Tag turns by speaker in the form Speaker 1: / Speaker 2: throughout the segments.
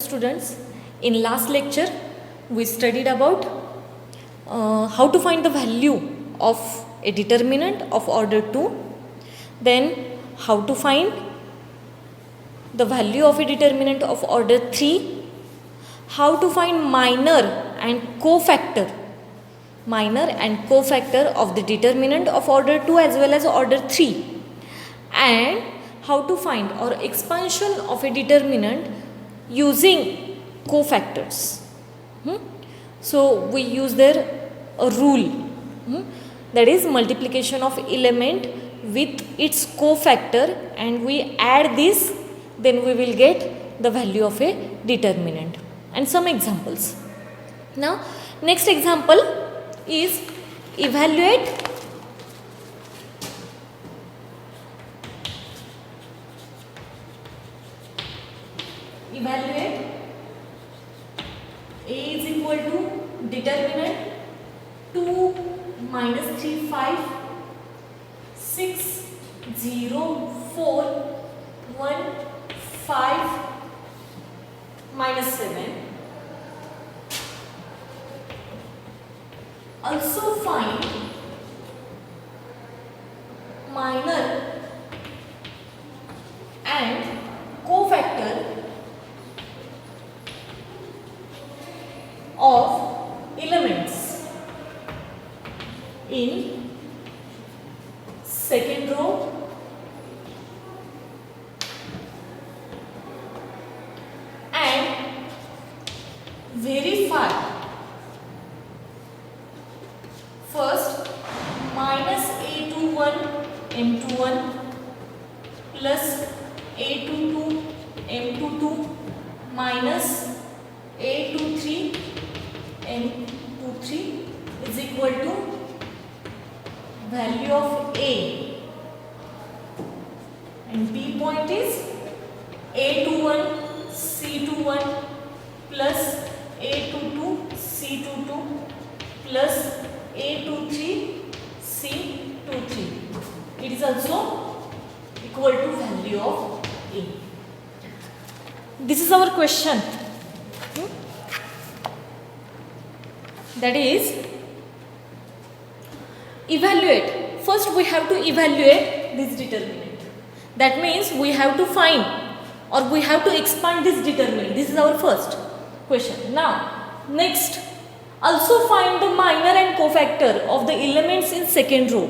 Speaker 1: students, in last lecture we studied about how to find the value of a determinant of order 2, then how to find the value of a determinant of order 3, how to find minor and cofactor of the determinant of order 2 as well as order 3, and how to find or expansion of a determinant using cofactors. So we use there a rule, that is multiplication of element with its cofactor, and we add this, then we will get the value of a determinant. And some examples. Now next example is evaluate A is equal to determinant 2 minus 3 5 6 0 4 1 5 minus 7. Also find minor and cofactor of elements in second row and verify first minus A21 M21 plus A22 M22 minus A23 M23 is equal to value of A, and B point is A21 C21 plus A22 C22 plus A23 C23. It is also equal to value of A. This is our question. That is, evaluate. First we have to evaluate this determinant. That means we have to find or we have to expand this determinant. This is our first question. Now next, also find the minor and cofactor of the elements in second row.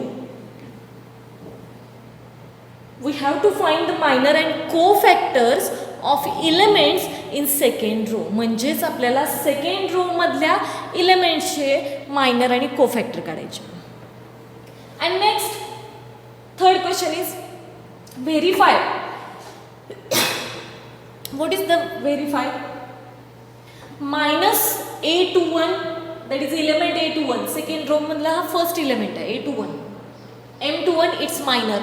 Speaker 1: We have to find the minor and cofactors of elements in second row. म्हणजेच आपल्याला second row मधल्या एलिमेंट्सचे minor आणि कोफॅक्टर काढायचे. And next, third question is verify. What is the verify? Minus A21, that is element A21, second row मधला हा first element आहे A21. M21 it's minor,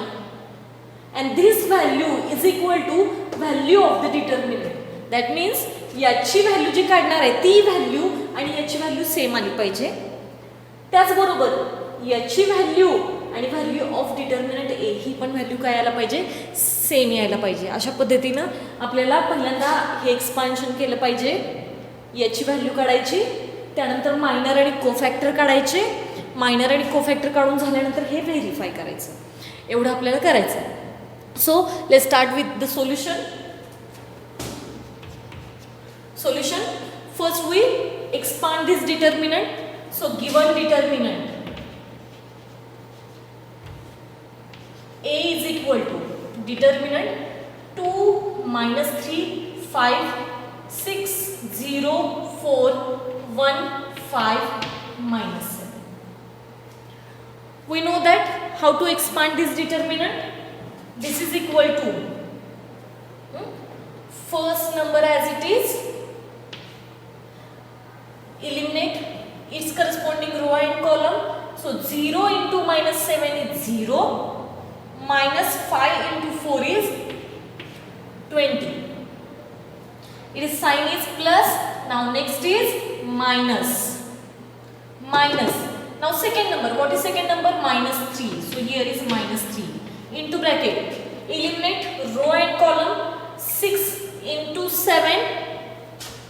Speaker 1: and this value is equal to value of the determinant. That means याची value जी काढणार आहे ती value आणि याची value same आली पाहिजे. त्याचबरोबर याची व्हॅल्यू आणि व्हॅल्यू ऑफ डिटर्मिनंट ए ही पण व्हॅल्यू काय यायला पाहिजे, सेम यायला पाहिजे. अशा पद्धतीनं आपल्याला पहिल्यांदा हे एक्सपान्शन केलं पाहिजे. याची व्हॅल्यू काढायची, त्यानंतर मायनर आणि कोफॅक्टर काढायचे. मायनर आणि कोफॅक्टर काढून झाल्यानंतर हे व्हेरीफाय करायचं. एवढं आपल्याला करायचं. So let's start with the solution. Solution. First we expand this determinant. So given determinant A is equal to determinant 2 minus 3 5 6 0 4 1 5 minus 7. We know that how to expand this determinant. This is equal to first number as it is, eliminate its corresponding row and column. So 0 into minus 7 is 0, minus 5 into 4 is 20. Its sign is plus. Now next is minus. Now second number, what is second number? Minus 3. So here is minus 3 into bracket. Eliminate row and column. 6 into 7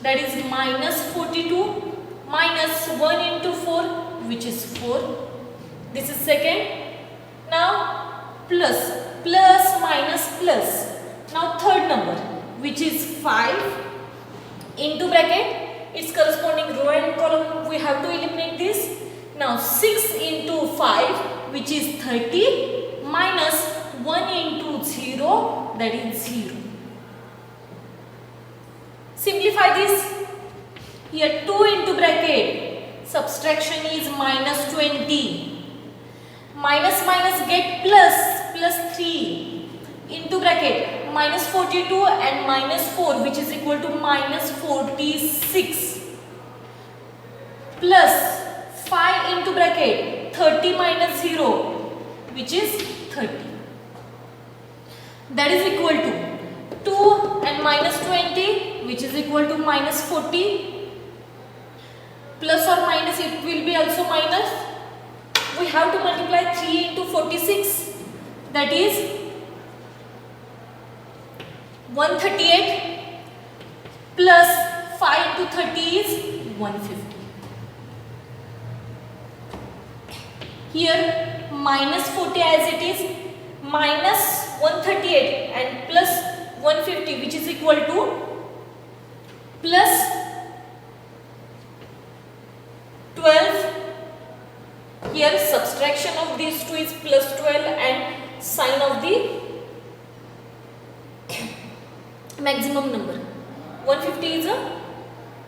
Speaker 1: that is minus 42 minus 1 into 4 which is 4. This is second. Now plus, plus minus plus. Now third number which is 5 into bracket. Its corresponding row and column we have to eliminate this. Now 6 into 5 which is 30 minus 1 into 0 that is 0. Simplify this. Here 2 into bracket, subtraction is minus 20. Minus minus get plus, plus 3 into bracket minus 42 and minus 4 which is equal to minus 46 plus 5 into bracket 30 minus 0 which is 30. That is equal to 2 and minus 20 which is equal to minus 40. Plus or minus, it will be also minus. We have to multiply 3 into 46, that is 138 plus 5 into 30 is 150. Here minus 40 as it is, minus 138 and plus 150 which is equal to plus 12. Here subtraction of these two is plus 12 and sign of the maximum number. 150 is a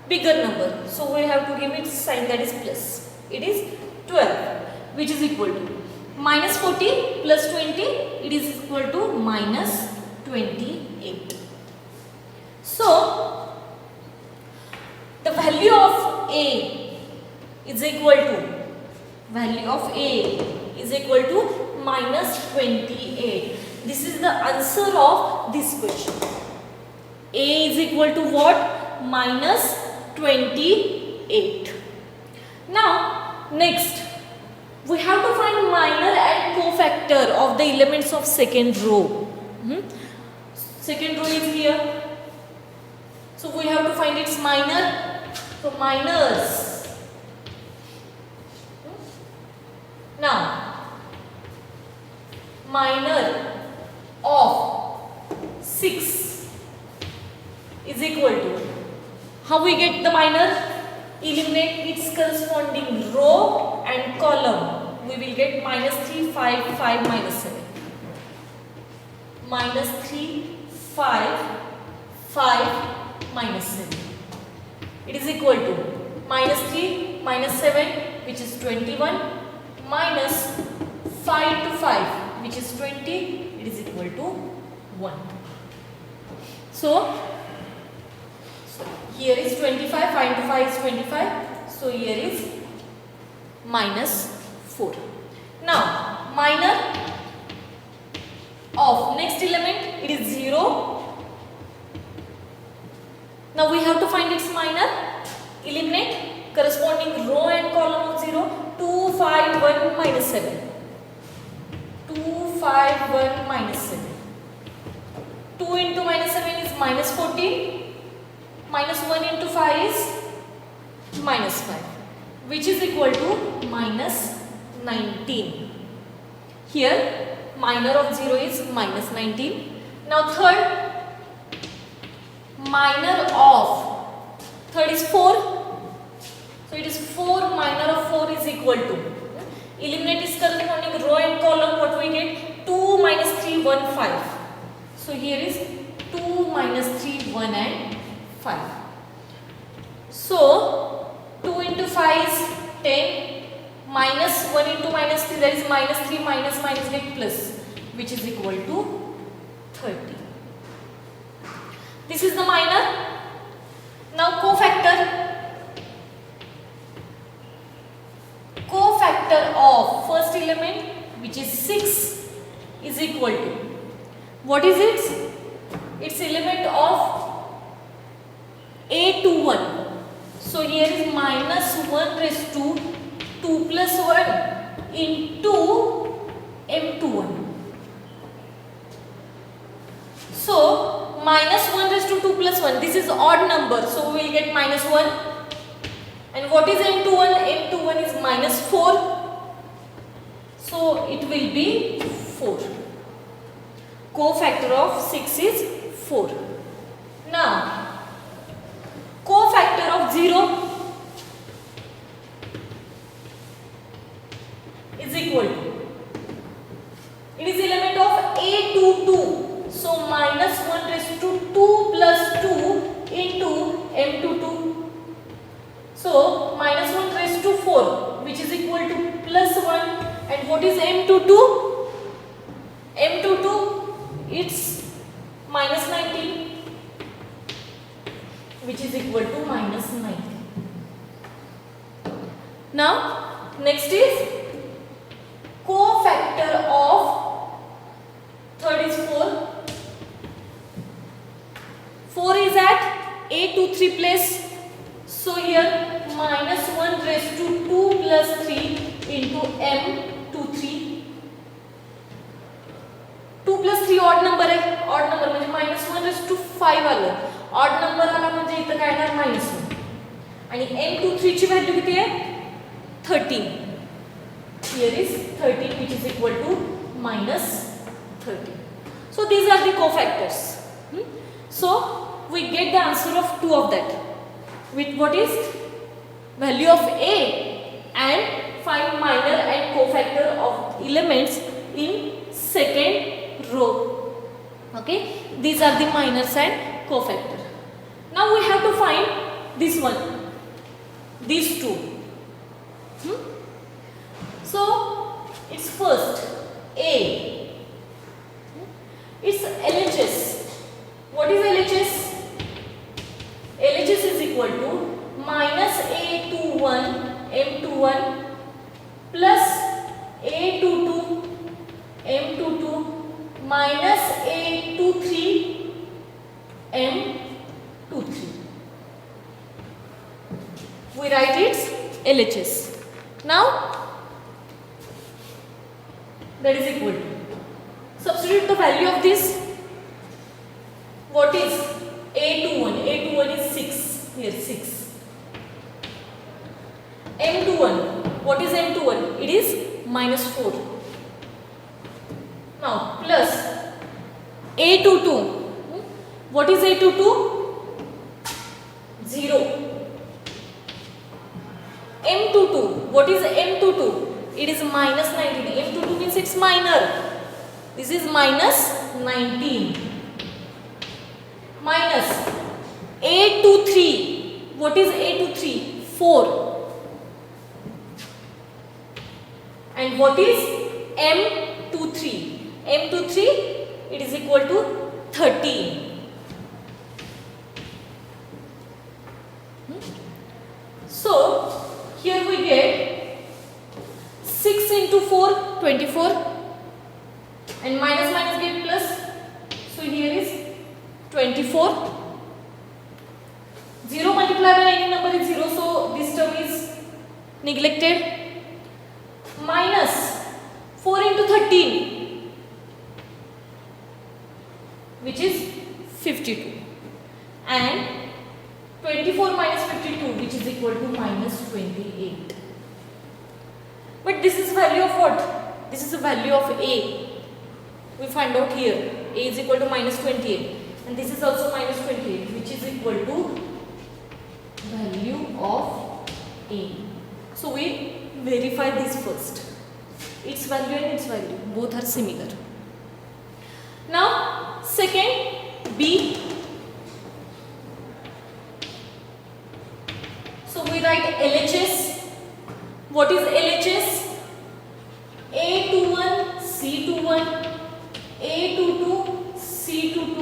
Speaker 1: bigger number, so we have to give it sign that is plus. It is 12 which is equal to minus 40 plus 20, it is equal to minus 28. So the value of A is equal to minus 28. This is the answer of this question. A is equal to what? Minus 28. Now next we have to find minor and cofactor of the elements of second row. Second row is here. So we have to find its minor. So minors. Now minor of 6 is equal to, how we get the minor? Eliminate its corresponding row and column. We will get minus 3, 5, 5, minus 7. Minus 3, 5, 5, minus 7. It is equal to minus 3, minus 7 which is 21 minus 5 to 5 which is 20. It is equal to 1. So here is 25, 5 into 5 is 25. So here is minus 4. Now minor of next element, it is 0. Now we have to find its minor. Eliminate corresponding row and column of 0. 2, 5, 1, minus 7. 2, 5, 1, minus 7. 2 into minus 7 is minus 14. Minus 1 into 5 is minus 5 which is equal to minus 19. Here minor of 0 is minus 19. Now third, minor of third is 4. So it is 4 minor of 4 is equal to, eliminate its corresponding row and column, what we get? 2 minus 3, 1, 5. So here is 2 minus 3, 1 and 5. So 2 into 5 is 10 minus 1 into minus 3, that is minus 3 minus minus get plus which is equal to 30. This is the minor. Now cofactor. Cofactor of first element which is 6 is equal to, what is it? Its element of A to 1. So here is minus 1 raised to 2 plus 1 into M to 1. So minus 1 raised to 2 plus 1. This is odd number. So we will get minus 1. And what is m21? m21 is minus 4. So it will be 4. Cofactor of 6 is 4. Now, cofactor of 0 is equal to, it is element of a to 2. So minus 1 raised to 2 plus 2 into m to 2. So minus 1 raised to 4, which is equal to plus 1. And what is m to 2? M to 2, it's minus 19, which is equal to minus 19. Now, next is cofactor of third is 4. 4 is at a to 3 place. So here minus 1 raised to 2 plus 3 into m to 3. 2 plus 3 odd number आहे. Odd number म्हणजे minus 1 raised to 5 आलं. Odd number आला म्हणजे इथं काय येणार minus 1. आणि m to 3 ची व्हॅल्यू किती आहे? 13. Here is 13, which is equal to minus 13. So these are the cofactors. So we get the answer of 2 of that. With what is value of a, and find minor and cofactor of elements in second row. Okay, these are the minors and cofactor. Now we have to find this one, these two. So it's first a, it's LHS. What is LHS? LHS is equal to minus a21 m21 plus a22 m22 minus a23 m23. We write its LHS. Now that is equal to, substitute the value of this. What is a21? A21 is 6. Here 6. M21. What is M21? It is minus 4. Now plus A22. What is A22? 0. M22. What is M22? It is minus 19. M22 means it's minor. This is minus 19. Minus A23. What is A23? 4. And what is M23? M23, it is equal to 13. So here we get 6 into 4, 24, and minus minus get plus. So here is 24. 0 multiplied by any number is 0, so this term is neglected. Minus 4 into 13, which is 52, and 24 minus 52, which is equal to minus 28. But this is value of what? This is the value of a. We find out here a is equal to minus 28, and this is also minus 28, which is equal to value of a. So we verify this first. Its value and its value both are similar. Now second b. So we write LHS. What is LHS? A21 C21 A22 C22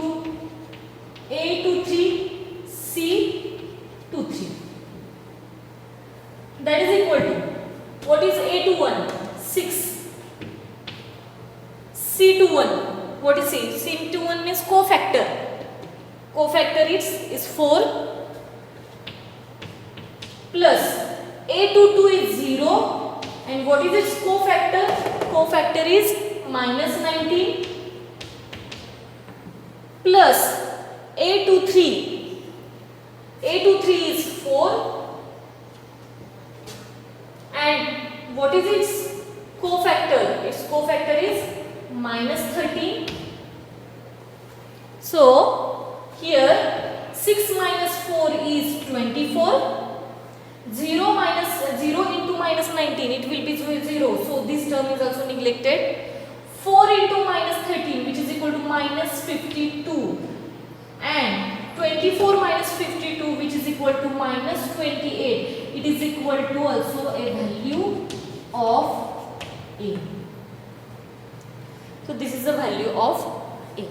Speaker 1: A23 C23. That is equal to, what is A21? 6. C21, what is C? C21 means cofactor. Cofactor is 4 plus A22 is 0, and what is its cofactor? Cofactor is minus 19 plus A23. A23 is 4, and what is its cofactor? Its cofactor is -13. So here 6 minus 4 is 24. 0 into minus 19, it will be 0. So this term is also neglected. 4 into minus 13, which is equal to minus 52. And 24 minus 52, which is equal to minus 28. It is equal to also a value of A. So this is the value of A.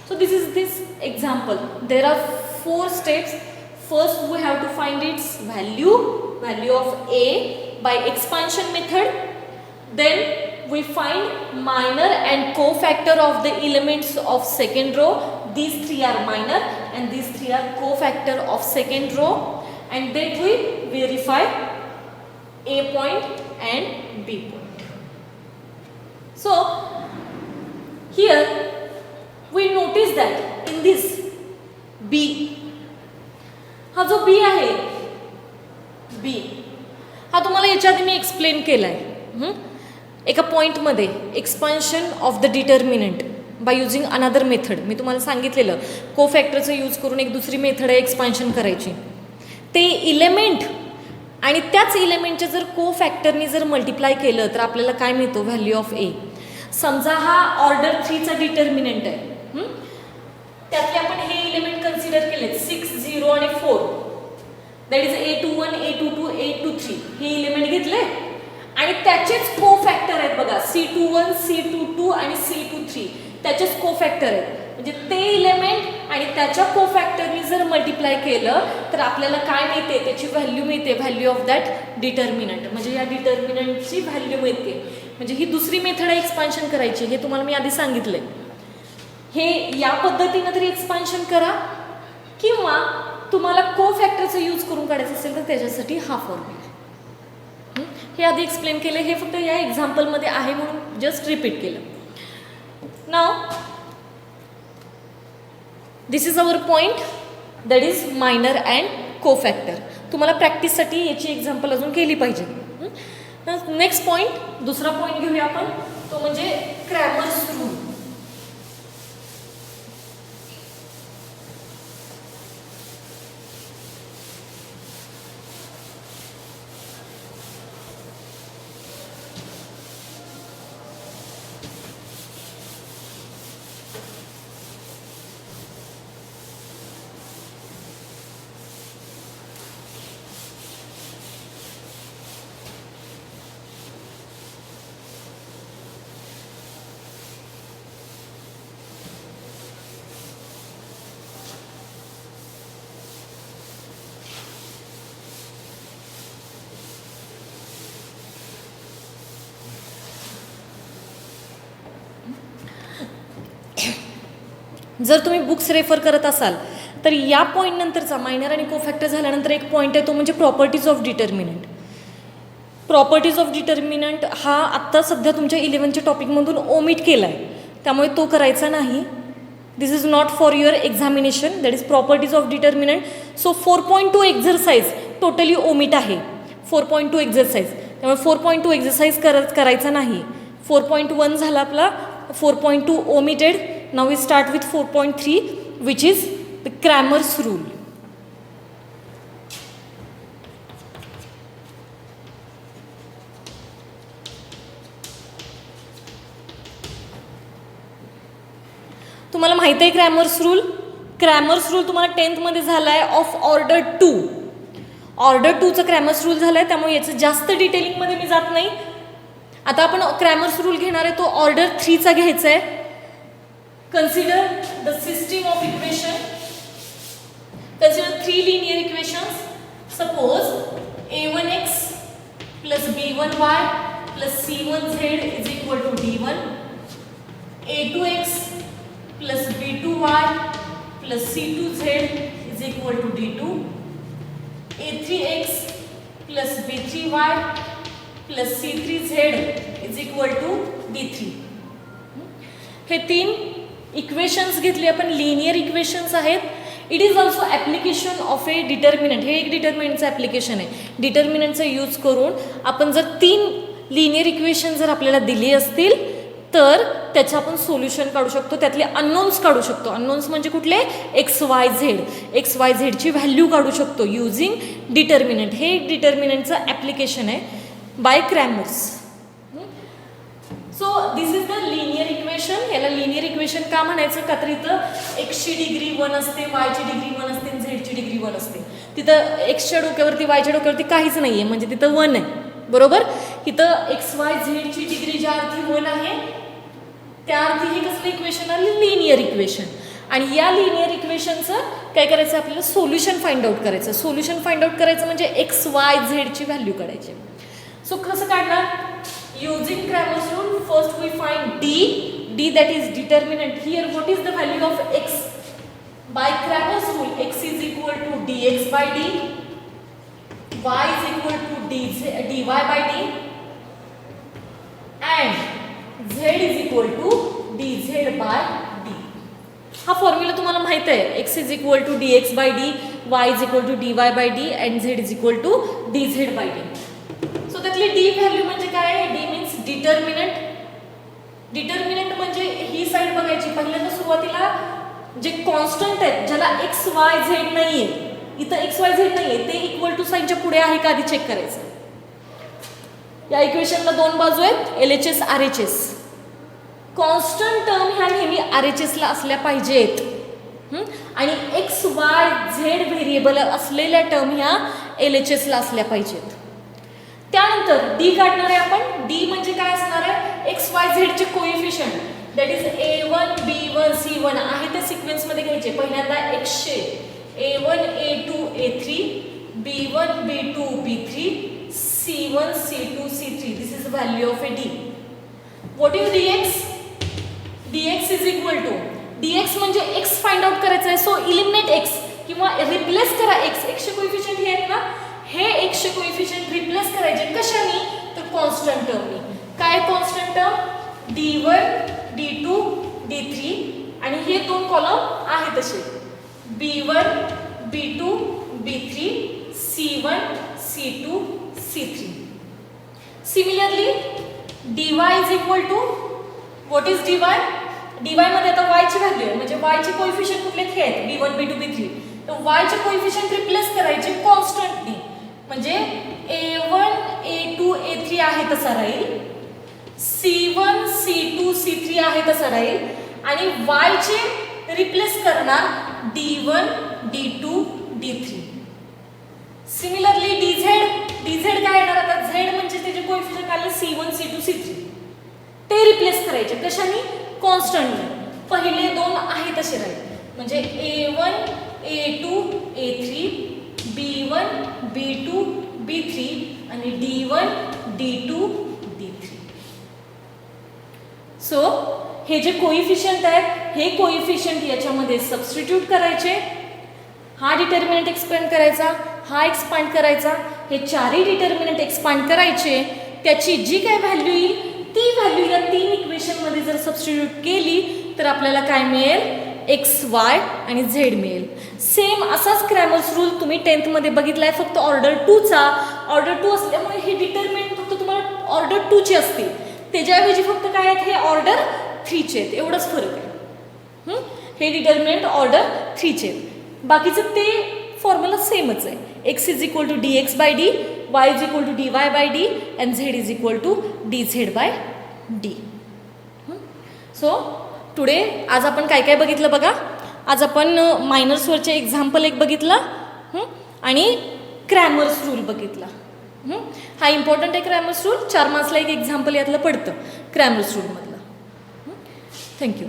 Speaker 1: So this is this example. There are 4 steps. First we have to find its value of A by expansion method. Then we find minor and cofactor of the elements of second row. These 3 are minor and these 3 are cofactor of second row, and then we verify A point and B point. So here we notice that in this B, हा जो B आहे, B हा तुम्हाला याच्या आधी मी explain केला आहे एका पॉईंटमध्ये, expansion of the determinant by using another method. मी तुम्हाला सांगितलेलं कोफॅक्टरचं यूज करून एक दुसरी मेथड आहे एक्सपान्शन करायची. ते इलेमेंट आणि त्याच इलेमेंटचे जर कोफॅक्टरनी जर मल्टिप्लाय केलं तर आपल्याला काय मिळतो? व्हॅल्यू ऑफ ए. समजा हा ऑर्डर 3चा डिटर्मिनंट आहे, त्यातले आपण हे इलेमेंट कन्सिडर केले 6, 0 आणि 4. That is A21, A22, A23 hey element घेतले आणि त्याचेच कोफॅक्टर आहेत बघा, C21, C22 आणि C23 त्याचेच कोफॅक्टर आहेत. म्हणजे ते इलेमेंट आणि त्याच्या कोफॅक्टरनी जर मल्टिप्लाय केलं तर आपल्याला काय मिळते? त्याची व्हॅल्यू मिळते, व्हॅल्यू ऑफ दॅट डिटर्मिनंट. म्हणजे या डिटर्मिनंटची व्हॅल्यू मिळते. म्हणजे ही दुसरी मेथड आहे एक्सपान्शन करायची, हे तुम्हाला मी आधी सांगितलंय. हे या पद्धतीनं तरी एक्सपान्शन करा, किंवा तुम्हाला कोफॅक्टरचं यूज करून काढायचं असेल तर त्याच्यासाठी हा फॉर्म्युला. हे आधी एक्सप्लेन केलं, हे फक्त या एक्झाम्पलमध्ये आहे म्हणून जस्ट रिपीट केलं. Now this is our point, that is minor and cofactor. तुम्हाला प्रॅक्टिससाठी याची एक्झाम्पल अजून केली पाहिजे. नेक्स्ट पॉईंट, दुसरा पॉईंट घेऊया आपण, तो म्हणजे क्रॅमर्स रूल. जर तुम्ही बुक्स रेफर करत असाल तर या पॉईंट नंतरचा मायनर आणि कोफॅक्टर झाल्यानंतर एक पॉईंट आहे, तो म्हणजे properties of determinant. Properties of determinant हा आत्ता सध्या तुमच्या 11च्या टॉपिकमधून ओमिट केला आहे, त्यामुळे तो करायचा नाही. This is not for your examination, that is properties of determinant. So 4.2 exercise totally omit आहे, 4.2 एक्झरसाइज. त्यामुळे 4.2 एक्झरसाइज करायचा नाही. 4.1 झाला आपला, 4.2 omitted. Now we start with 4.3, which is the Cramer's rule. तुम्हाला माहिती आहे क्रॅमर्स रूल? क्रॅमर्स रूल तुम्हाला 10th मध्ये झाला आहे ऑफ ऑर्डर 2. ऑर्डर 2चा क्रॅमर्स रूल झाला आहे, त्यामुळे याचं जास्त डिटेलिंगमध्ये मी जात नाही. आता आपण क्रॅमर्स रूल घेणार आहे, तो ऑर्डर 3चा घ्यायचा आहे. Consider the system of equation. Consider 3 linear equations. Suppose a1x plus b1y plus c1z is equal to d1. a2x plus b2y plus c2z is equal to d2. a3x plus b3y plus c3z is equal to d3. हे 3 equations घेतली आपण, linear equations आहेत. It is also application of a determinant. हे एक डिटर्मिनंटचं application आहे. डिटर्मिनंटचा use करून आपण जर 3 लिनियर इक्वेशन जर आपल्याला दिली असतील तर त्याचं आपण सोल्युशन काढू शकतो. त्यातले अननोन्स काढू शकतो. अननोन्स म्हणजे कुठले? X Y Z. X Y झेडची व्हॅल्यू काढू शकतो युझिंग डिटर्मिनंट. हे एक डिटर्मिनंटचं ॲप्लिकेशन आहे by Cramer's. So this is the linear equation. याला लिनियर इक्वेशन का म्हणायचं? का तर इथं एक्सची डिग्री 1 असते, वायची डिग्री 1 असते आणि झेडची डिग्री 1 असते. तिथं एक्सच्या डोक्यावरती वायच्या डोक्यावरती काहीच नाही आहे, म्हणजे तिथं 1 आहे. बरोबर. इथं एक्स वाय झेडची डिग्री ज्या अर्थी 1 आहे त्या अर्थी हे कसलं इक्वेशन आलं? Linear equation. आणि या लिनियर इक्वेशनचं काय करायचं? आपल्याला सोल्युशन फाइंड आउट करायचं. सोल्युशन फाइंड आउट करायचं म्हणजे एक्स वाय झेडची व्हॅल्यू काढायची. सो कसं काढणार? Using Cramer's rule. First we find D that is determinant. Here what is the value of X? By Cramer's rule X is equal to D X by D, Y is equal to D Y by D and Z is equal to D Z by D. हा formula तुम्हाला माहित आहे. X is equal to D X by D, Y is equal to D Y by D and Z is equal to D Z by D. So त्यातली D value म्हणजे काय आहे? D means determinant. Determinant म्हणजे ही side बघायची. पहिल्यांदा सुरुवातीला जे constant आहेत ज्याला एक्स वाय झेड नाहीये, इथं एक्स वाय झेड नाहीये, ते इक्वल टू साईनच्या पुढे आहे का आधी चेक करायचं. या इक्वेशनला 2 बाजू आहेत, LHS RHS. कॉन्स्टंट टर्म ह्या नेहमी RHSला असल्या पाहिजेत आणि एक्स वाय झेड व्हेरिएबल असलेल्या टर्म ह्या LHSला असल्या पाहिजेत. त्यानंतर डी काढणार आहे आपण. डी म्हणजे काय असणार आहे? एक्स वाय झेडचे coefficient that is A1 B1 C1 आहे ते सिक्वेन्समध्ये घ्यायचे. पहिल्यांदा एक्सचे A1 A2 A3 B1 B2 B3 C1 C2 C3. This is the value of a D. What is dx? dx is equal to dx म्हणजे x find out करायचं आहे. सो eliminate x किंवा रिप्लेस करा x. x चे coefficient हे आहेत ना, हे x चे coefficient replace करायचे कशाने? तर कॉन्स्टंट टर्मनी. काय constant term? D1 D2 D3 आणि हे 2 कॉलम आहेत तसे B1 B2 B3 C1 C2 C3. Similarly dy is equal to what is dy? dy मध्ये आता y ची व्हॅल्यू आहे म्हणजे y चे कोइफिशियंट कुठले हे आहेत? B1 B2 B3. तर y चे कोइफिशियंट रिप्लेस करायचे कॉन्स्टंटनी म्हणजे A1 A2 A3 आहे तसा राहील, C1 C2 C3 आहे तसा राहील आणि y चे रिप्लेस करणार D1 D2 D3. Similarly dz काय येणार? आता z म्हणजे त्याचे कोइफिशियंट आले C1 C2 C3 ते रिप्लेस करायचे कशाने? कॉन्स्टंटने. पहिले 2 आहे तसे राहील म्हणजे A1 A2 A3 B1 B2 B3 आणि D1 D2 D3. सो हे जे कोइफिशियंट आहेत हे कोइफिशियंट याच्यामध्ये सबस्टिट्यूट करायचे. हा डिटर्मिनंट एक्सपांड करायचा, हा एक्सपांड करायचा, हे चारही डिटर्मिनंट एक्सपांड करायचे. त्याची जी काय व्हॅल्यू येईल ती व्हॅल्यू या 3 इक्वेशनमध्ये जर सबस्टिट्यूट केली तर आपल्याला काय मिळेल? एक्स वाय आणि झेड मिळेल. सेम असाच क्रॅमर्स रूल तुम्ही 10th मध्ये बघितलाय, फक्त ऑर्डर 2चा. ऑर्डर 2 असल्यामुळे हे डिटर्मिनंट फक्त तुम्हाला ऑर्डर 2चे असतील, त्याच्याऐवजी फक्त काय आहेत? हे ऑर्डर 3चे आहेत. एवढाच फरक आहे. हे डिटर्मिनंट ऑर्डर 3चे आहेत. बाकीचं ते फॉर्म्युला सेमच आहे. X is equal to D X by D, Y is equal to D Y by D and Z is equal to D Z by D. So today आज आपण काय काय बघितलं बघा. आज आपण मायनर्सवरचे एक्झाम्पल एक बघितलं आणि क्रॅमर्स रूल बघितला. हा इम्पॉर्टंट आहे क्रॅमर्स रूल. 4 मार्क्सला एक एक्झाम्पल यातलं पडतं क्रॅमर्स रूलमधलं. थँक्यू.